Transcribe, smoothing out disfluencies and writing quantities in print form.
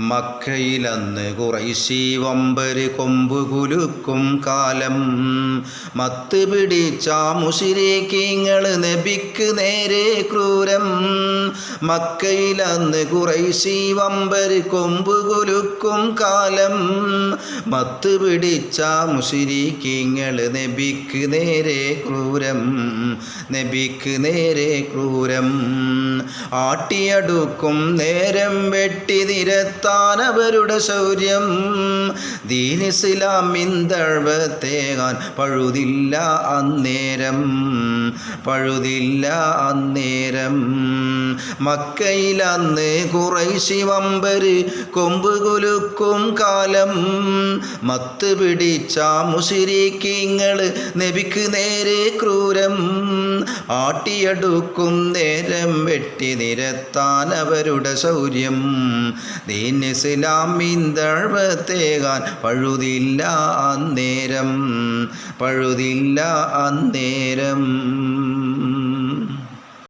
മക്കയിലന്ന് ഖുറൈശി വമ്പര് കൊമ്പ് കുലുക്കും കാലം. മത്ത് പിടിച്ച മുശ്രിക്കീങ്ങൾ നബിക്ക് നേരെ ക്രൂരം. മക്കയിലന്ന് ഖുറൈശി വമ്പര് കൊമ്പ് കുലുക്കും കാലം. മത്ത് പിടിച്ച മുശ്രിക്കീങ്ങൾ നബിക്ക് നേരെ ക്രൂരം. നബിക്ക് നേരെ ക്രൂരം. ആട്ടിയടുക്കും നേരം വെട്ടി നിരത്താൻ അവരുടെ ശൗര്യം. ദീൻ ഇസ്ലാമിൻ ദഅവത്തേകാൻ പഴുതില്ല അന്നേരം. പഴുതില്ല അന്നേരം. മക്കയിലന്ന് ഖുറൈശി വമ്പര് കൊമ്പ് കുലുക്കും കാലം. മത്ത് പിടിച്ച മുശ്രിക്കീങ്ങൾ നബിക്ക് നേരെ ക്രൂരം. ആട്ടിയടുക്കും നേരം വെട്ടി നിരത്താൻ അവരുടെ ശൗര്യം. ദീൻ ഇസ്ലാമിൻ ദഅവത്തേകാൻ പഴുതില്ല അന്നേരം. പഴുതില്ല അന്നേരം.